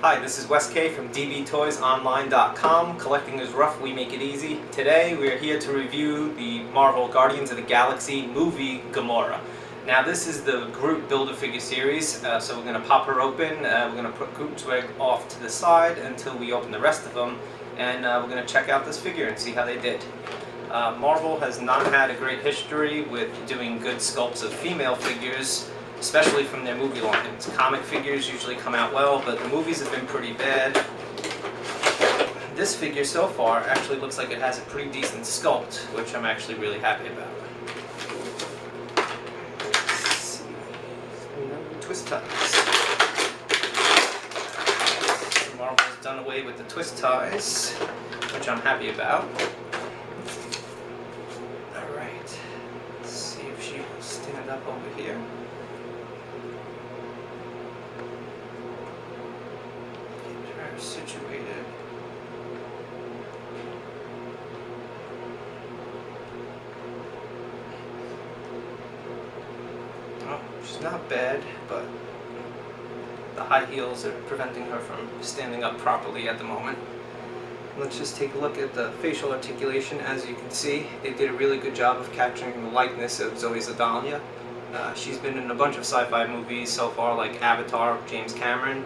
Hi, this is Wes K from dbtoysonline.com. Collecting is rough, we make it easy. Today we are here to review the Marvel Guardians of the Galaxy movie Gamora. Now this is the Groot Build-A-Figure series, so we're going to pop her open. We're going to put Groot's wig off to the side until we open the rest of them, and we're going to check out this figure and see how they did. Marvel has not had a great history with doing good sculpts of female figures, especially from their movie lines. Comic figures usually come out well, but the movies have been pretty bad. This figure so far actually looks like it has a pretty decent sculpt, which I'm actually really happy about. Let's see. No twist ties. Marvel's done away with the twist ties, which I'm happy about. Alright, let's see if she will stand up over here. Situated. Oh, she's not bad, but the high heels are preventing her from standing up properly at the moment. Let's just take a look at the facial articulation. As you can see, they did a really good job of capturing the likeness of Zoe Saldana. She's been in a bunch of sci-fi movies so far, like Avatar, James Cameron.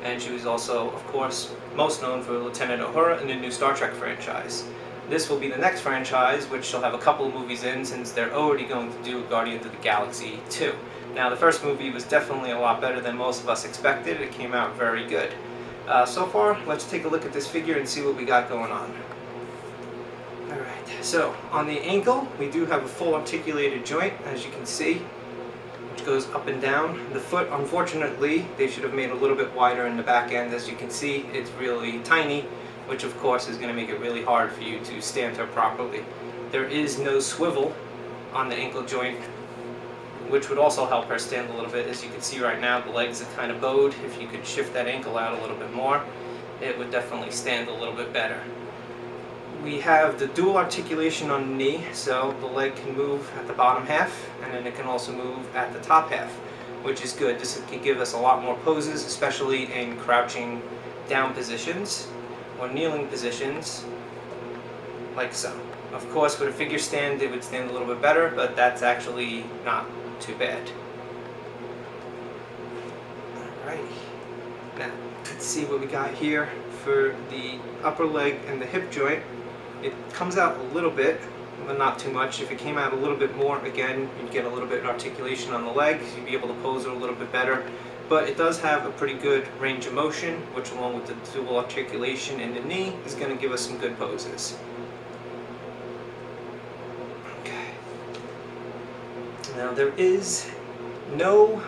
And she was also, of course, most known for Lieutenant Uhura in the new Star Trek franchise. This will be the next franchise, which she'll have a couple of movies in, since they're already going to do Guardians of the Galaxy 2. Now, the first movie was definitely a lot better than most of us expected. It came out very good. So far, let's take a look at this figure and see what we got going on. Alright, so on the ankle, we do have a full articulated joint, as you can see, goes up and down. The foot, unfortunately, they should have made a little bit wider in the back end. As you can see, it's really tiny, which of course is going to make it really hard for you to stand her properly. There is no swivel on the ankle joint, which would also help her stand a little bit. As you can see right now, the legs are kind of bowed. If you could shift that ankle out a little bit more, it would definitely stand a little bit better. We have the dual articulation on the knee, so the leg can move at the bottom half, and then it can also move at the top half, which is good. This can give us a lot more poses, especially in crouching down positions or kneeling positions, like so. Of course, with a figure stand, it would stand a little bit better, but that's actually not too bad. Alrighty. Now, let's see what we got here for the upper leg and the hip joint. It comes out a little bit, but not too much. If it came out a little bit more, again, you'd get a little bit of articulation on the legs. You'd be able to pose it a little bit better. But it does have a pretty good range of motion, which along with the dual articulation in the knee is going to give us some good poses. Okay. Now there is no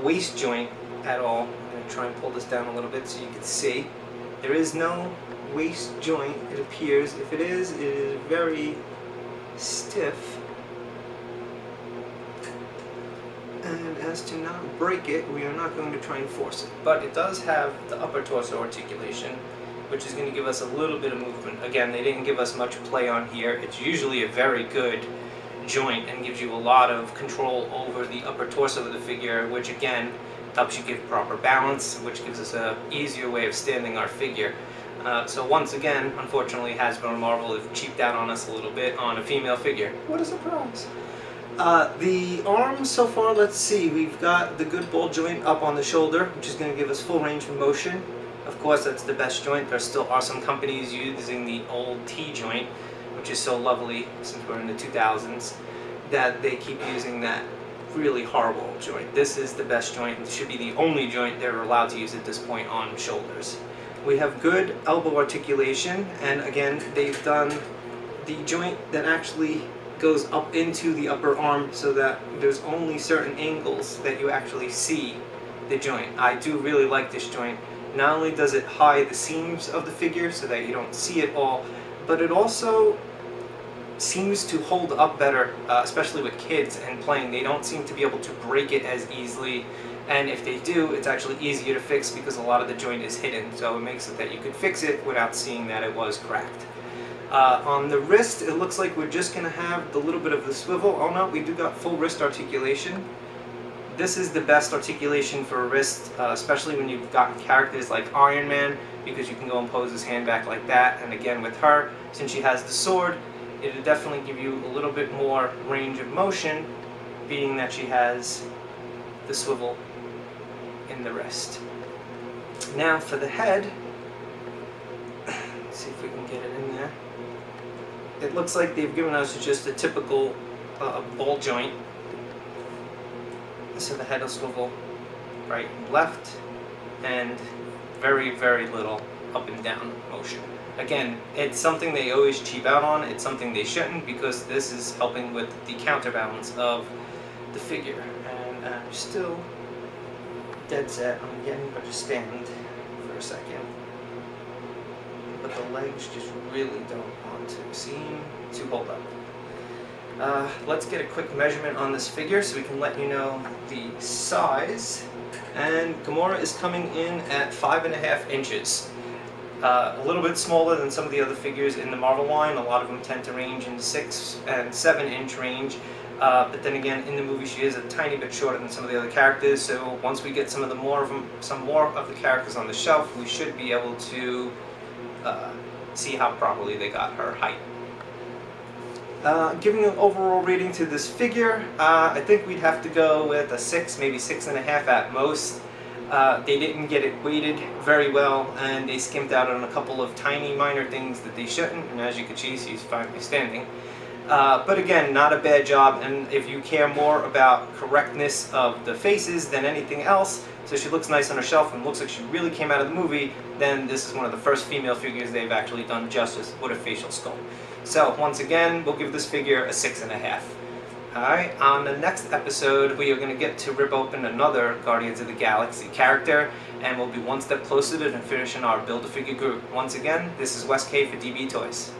waist joint at all. I'm going to try and pull this down a little bit so you can see. There is no waist joint, it appears. If it is very stiff. And as to not break it, we are not going to try and force it. But it does have the upper torso articulation, which is going to give us a little bit of movement. Again, they didn't give us much play on here. It's usually a very good joint and gives you a lot of control over the upper torso of the figure, which again helps you give proper balance, which gives us an easier way of standing our figure. So once again, unfortunately, Hasbro and Marvel have cheaped out on us a little bit on a female figure. What a surprise! The arms so far, let's see, we've got the good ball joint up on the shoulder, which is going to give us full range of motion. Of course, that's the best joint. There still are some companies using the old T joint, which is so lovely since we're in the 2000s, that they keep using that really horrible joint. This is the best joint. It should be the only joint they're allowed to use at this point on shoulders. We have good elbow articulation, and again, they've done the joint that actually goes up into the upper arm so that there's only certain angles that you actually see the joint. I do really like this joint. Not only does it hide the seams of the figure so that you don't see it all, but it also seems to hold up better, especially with kids and playing. They don't seem to be able to break it as easily, and if they do, it's actually easier to fix because a lot of the joint is hidden, so it makes it that you could fix it without seeing that it was cracked. On the wrist, it looks like we're just going to have the little bit of the swivel. Oh no, we do got full wrist articulation, this is the best articulation for a wrist, especially when you've got characters like Iron Man, because you can go and pose his hand back like that. And again with her, since she has the sword, it'll definitely give you a little bit more range of motion, being that she has the swivel in the wrist. Now for the head, let's see if we can get it in there. It looks like they've given us just a typical ball joint. So the head will swivel right and left, and very, very little up and down motion. Again, it's something they always cheap out on. It's something they shouldn't, because this is helping with the counterbalance of the figure. And I'm still dead set on getting her to stand for a second. But the legs just really don't want to seem to hold up. Let's get a quick measurement on this figure so we can let you know the size. And Gamora is coming in at 5.5 inches. A little bit smaller than some of the other figures in the Marvel line. A lot of them tend to range in 6 and 7 inch range. But then again, in the movie she is a tiny bit shorter than some of the other characters. So once we get some more of the characters on the shelf, we should be able to see how properly they got her height. Giving an overall rating to this figure, I think we'd have to go with a 6, maybe 6.5 at most. They didn't get it weighted very well, and they skimped out on a couple of tiny minor things that they shouldn't, and as you can see, she's finally standing. But again, not a bad job, and if you care more about correctness of the faces than anything else, so she looks nice on her shelf and looks like she really came out of the movie, then this is one of the first female figures they've actually done justice with a facial sculpt. So once again, we'll give this figure a 6.5. Alright, on the next episode, we are going to get to rip open another Guardians of the Galaxy character, and we'll be one step closer to finishing our Build-A-Figure Groot. Once again, this is Wes K for DB Toys.